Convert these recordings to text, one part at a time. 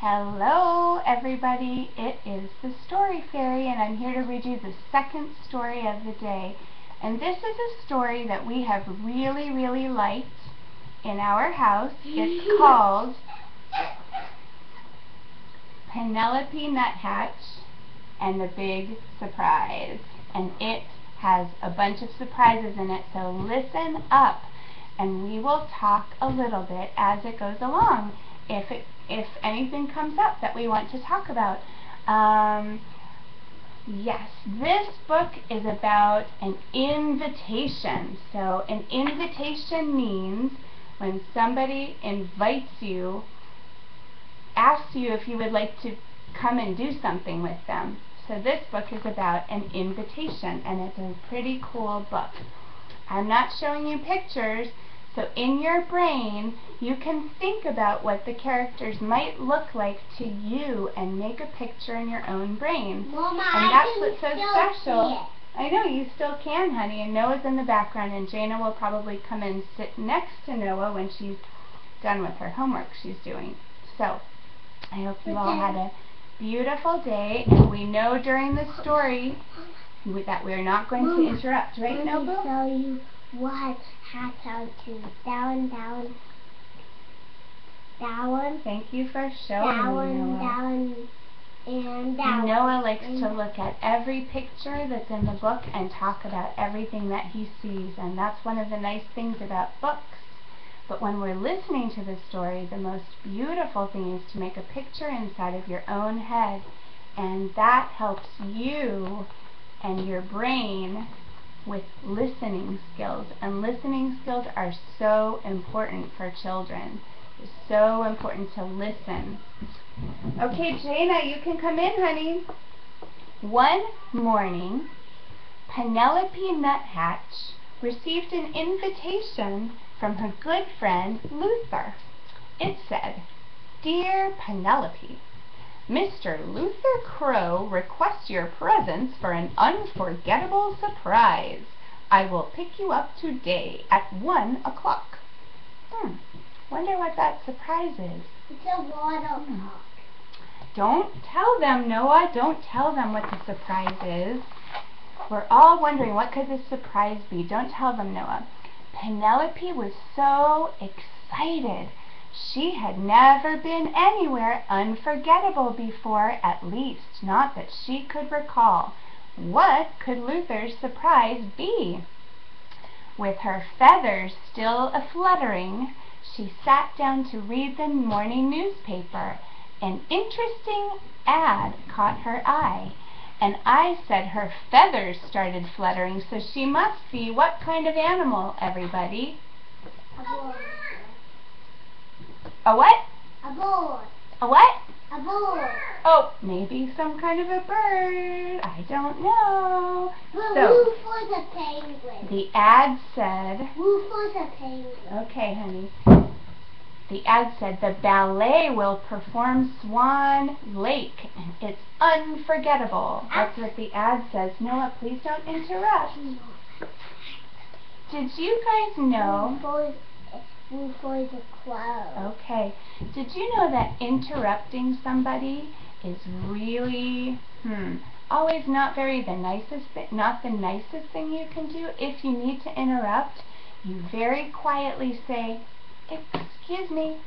Hello everybody, it is the Story Fairy and I'm here to read you the second story of the day. And this is a story that we have really liked in our house. It's called Penelope Nuthatch and the Big Surprise. And it has a bunch of surprises in it, so listen up and we will talk a little bit as it goes along. If anything comes up that we want to talk about. Yes, this book is about an invitation. So an invitation means when somebody invites you, asks you if you would like to come and do something with them. So this book is about an invitation, and it's a pretty cool book. I'm not showing you pictures, so in your brain you can think about what the characters might look like to you and make a picture in your own brain. Mama, and that's what's so special. I know you still can, honey, and Noah's in the background, and Jana will probably come and sit next to Noah when she's done with her homework she's doing. So I hope you all had a beautiful day, and we know during the story that we're not going to interrupt, right, Noble? Let me show you what happened to down. Thank you for showing me, Noah. Down, and down. Noah likes to look at every picture that's in the book and talk about everything that he sees, and that's one of the nice things about books. But when we're listening to the story, the most beautiful thing is to make a picture inside of your own head, and that helps you and your brain with listening skills. And listening skills are so important for children. It's so important to listen. Okay, Jana, you can come in, honey. One morning, Penelope Nuthatch received an invitation from her good friend Luther. It said, "Dear Penelope, Mr. Luther Crow requests your presence for an unforgettable surprise. I will pick you up today at 1 o'clock. Wonder what that surprise is. It's a water park. Don't tell them, Noah. Don't tell them what the surprise is. We're all wondering, what could the surprise be? Don't tell them, Noah. Penelope was so excited. She had never been anywhere unforgettable before, at least not that she could recall. What could Luther's surprise be? With her feathers still a-fluttering, she sat down to read the morning newspaper. An interesting ad caught her eye. And I said her feathers started fluttering, so she must be what kind of animal, everybody? A boy. A what? A boy. A what? A boy. Oh, maybe some kind of a bird. I don't know. But So, Woof was a penguin. the ad said... Woof was a penguin. Okay, honey. The ad said, the ballet will perform Swan Lake, and it's unforgettable. That's what the ad says. Noah, please don't interrupt. Did you guys know... Woof was a crow. Okay. Did you know that interrupting somebody is really, always not the nicest thing you can do? If you need to interrupt, you very quietly say, excuse me,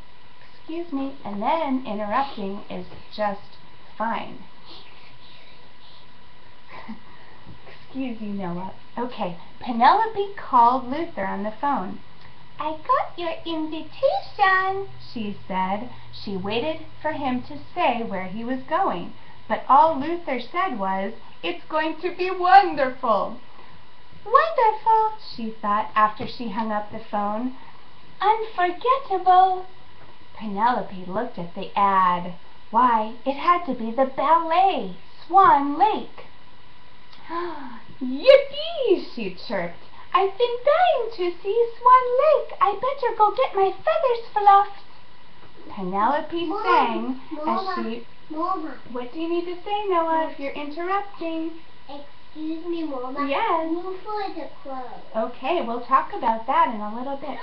and then interrupting is just fine. Excuse you, Noah. Okay, Penelope called Luther on the phone. I got your invitation, she said. She waited for him to say where he was going, but all Luther said was, it's going to be wonderful. Wonderful, she thought after she hung up the phone. Unforgettable. Penelope looked at the ad. Why, it had to be the ballet, Swan Lake. Yippee, she chirped. I've been dying to see Swan Lake. I better go get my feathers fluffed. Penelope sang as she... Mama. What do you need to say, Noah, if you're interrupting? Excuse me, Mama. Yes. Woof was a crow. Okay, we'll talk about that in a little bit.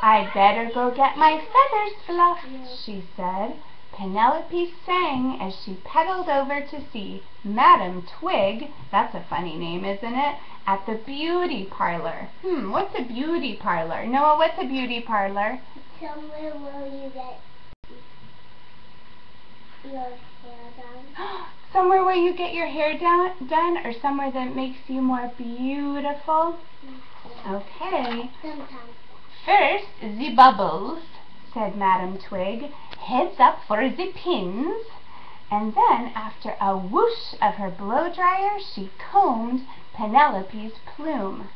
I'd better go get my feathers fluffed, she said. Penelope sang as she pedaled over to see Madam Twig, that's a funny name, isn't it, at the beauty parlor. What's a beauty parlor? Noah, what's a beauty parlor? Somewhere where you get your hair done. Somewhere where you get your hair done, or somewhere that makes you more beautiful? Okay. Sometimes. First, the bubbles, said Madam Twig. Heads up for the pins. And then, after a whoosh of her blow dryer, she combed Penelope's plume.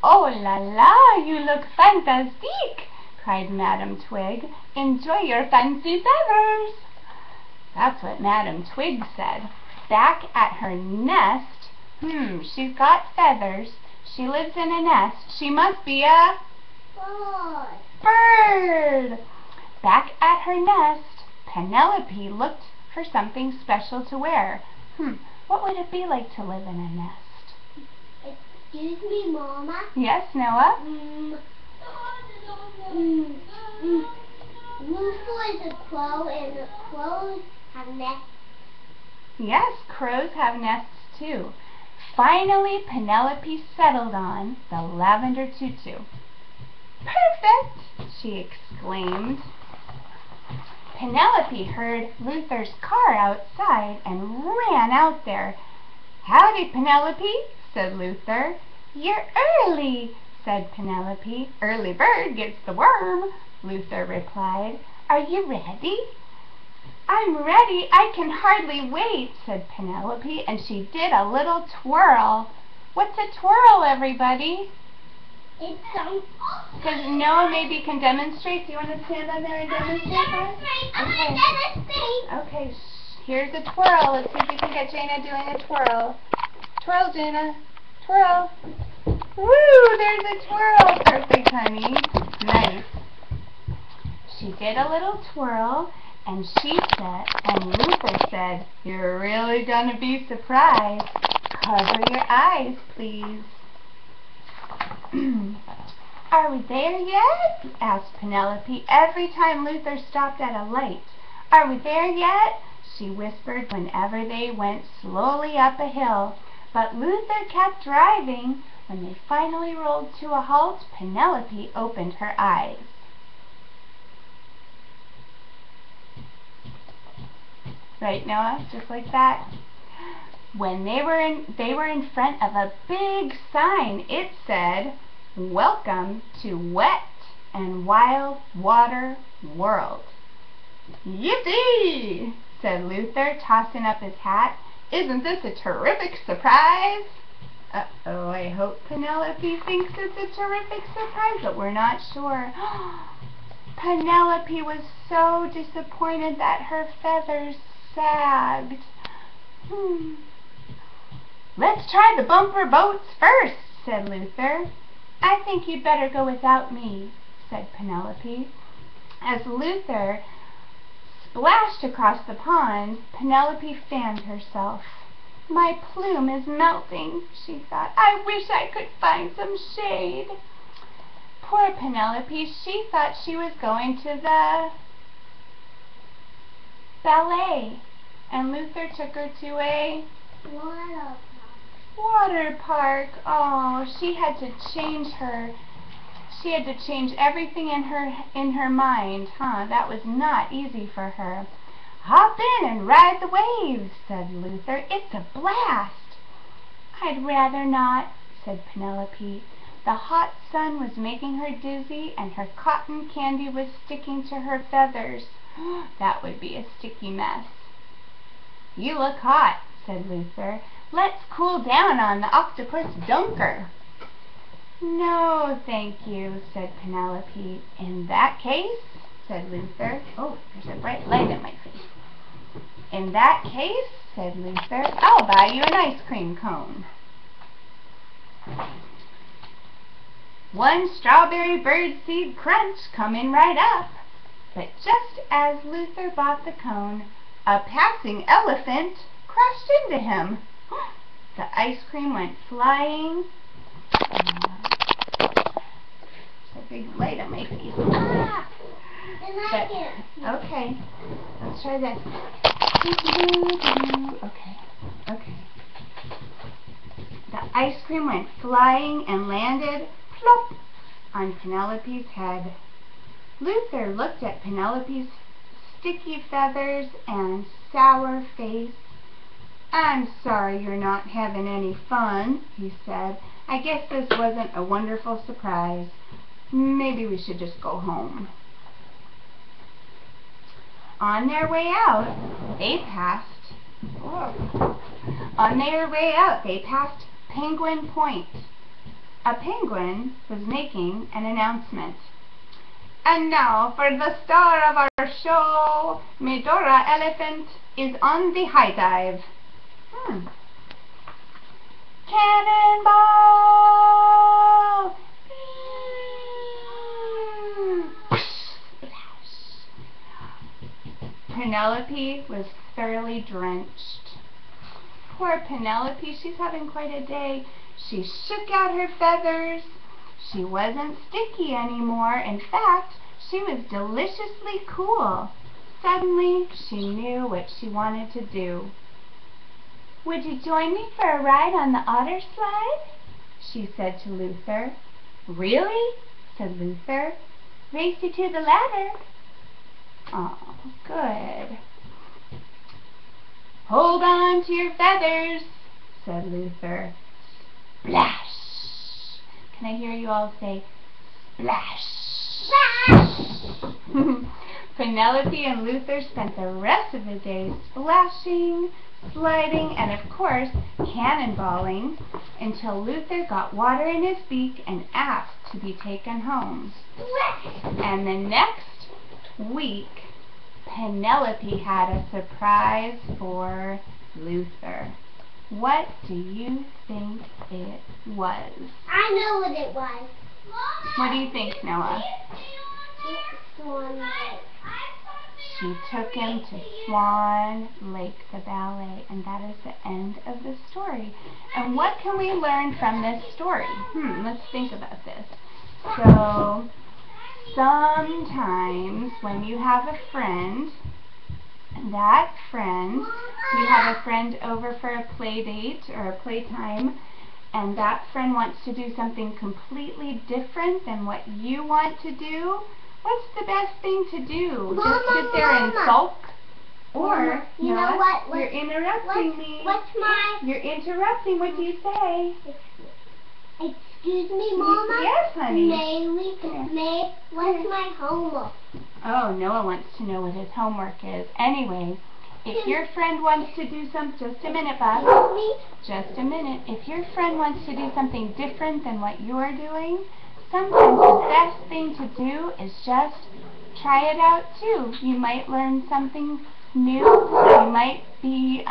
Oh la la, you look fantastique, cried Madam Twig. Enjoy your fancy feathers. That's what Madam Twig said. Back at her nest, she's got feathers. She lives in a nest. She must be a bird. Back at her nest, Penelope looked for something special to wear. What would it be like to live in a nest? Excuse me, Mama. Yes, Noah? Rooster is a crow, and the crows have nests. Yes, crows have nests too. Finally, Penelope settled on the lavender tutu. Perfect, she exclaimed. Penelope heard Luther's car outside and ran out there. Howdy, Penelope, said Luther. You're early, said Penelope. Early bird gets the worm, Luther replied. Are you ready? I'm ready. I can hardly wait, said Penelope, and she did a little twirl. What's a twirl, everybody? It's Because Noah maybe can demonstrate. Do you want to stand on there and demonstrate that? Okay, here's a twirl. Let's see if you can get Jaina doing a twirl. Twirl, Jaina. Twirl. Woo, there's a twirl. Perfect, honey. Nice. She did a little twirl, and Luther said, you're really going to be surprised. Cover your eyes, please. Are we there yet? Asked Penelope every time Luther stopped at a light. Are we there yet? She whispered whenever they went slowly up a hill. But Luther kept driving. When they finally rolled to a halt, Penelope opened her eyes. Right, Noah? Just like that? When they were in front of a big sign. It said, "Welcome to Wet and Wild Water World." Yippee! said Luther, tossing up his hat. Isn't this a terrific surprise? Uh-oh, I hope Penelope thinks it's a terrific surprise, but we're not sure. Penelope was so disappointed that her feathers sagged. Let's try the bumper boats first, said Luther. I think you'd better go without me, said Penelope. As Luther splashed across the pond, Penelope fanned herself. My plume is melting, she thought. I wish I could find some shade. Poor Penelope, she thought she was going to the ballet, and Luther took her to a water park. Oh, she had to change everything in her mind, huh? That was not easy for her. Hop in and ride the waves, said Luther. It's a blast. I'd rather not, said Penelope. The hot sun was making her dizzy, and her cotton candy was sticking to her feathers. That would be a sticky mess. You look hot, said Luther. Let's cool down on the octopus dunker. No, thank you, said Penelope. In that case, said Luther. Oh, there's a bright light at my face. In that case, said Luther, I'll buy you an ice cream cone. One strawberry birdseed crunch coming right up. But just as Luther bought the cone, a passing elephant crashed into him. The ice cream went flying. There's a big light on my face. Ah! I like it. Okay. Let's try this. Okay. Okay. The ice cream went flying and landed plop on Penelope's head. Luther looked at Penelope's sticky feathers and sour face. "I'm sorry you're not having any fun," he said. "I guess this wasn't a wonderful surprise. Maybe we should just go home." On their way out, they passed Penguin Point. A penguin was making an announcement. "And now for the star of our show, Medora Elephant is on the high dive." Cannonball! Penelope was thoroughly drenched. Poor Penelope, she's having quite a day. She shook out her feathers. She wasn't sticky anymore. In fact, she was deliciously cool. Suddenly, she knew what she wanted to do. "Would you join me for a ride on the otter slide?" she said to Luther. "Really?" said Luther. "Race you to the ladder." "Oh, good." "Hold on to your feathers," said Luther. Splash! Can I hear you all say, splash? Penelope and Luther spent the rest of the day splashing, sliding, and of course, cannonballing until Luther got water in his beak and asked to be taken home. And the next week, Penelope had a surprise for Luther. What do you think it was? I know what it was. What do you think, Noah? Swan Lake. She took him to Swan Lake, the ballet, and that is the end of the story. And what can we learn from this story? Let's think about this. So, sometimes when you have a friend, you have a friend over for a play date or a playtime, and that friend wants to do something completely different than what you want to do, what's the best thing to do? Mama, just sit there and sulk? Or, you know what? You're interrupting me. You're interrupting. What do you say? Excuse me, Mama? Yes, honey. What's my homework? Oh, Noah wants to know what his homework is. Anyway, if your friend wants to do just a minute, Bob. Just a minute. If your friend wants to do something different than what you're doing, sometimes the best thing to do is just try it out too. You might learn something new. You might be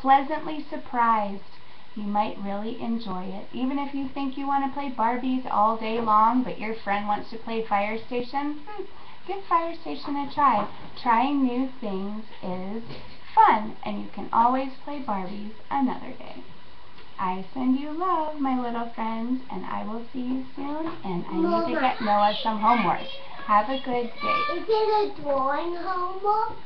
pleasantly surprised. You might really enjoy it. Even if you think you want to play Barbies all day long, but your friend wants to play Fire Station, give Fire Station a try. Trying new things is fun, and you can always play Barbies another day. I send you love, my little friends, and I will see you soon, and I need to get Noah some homework. Have a good day. Is it a drawing homework?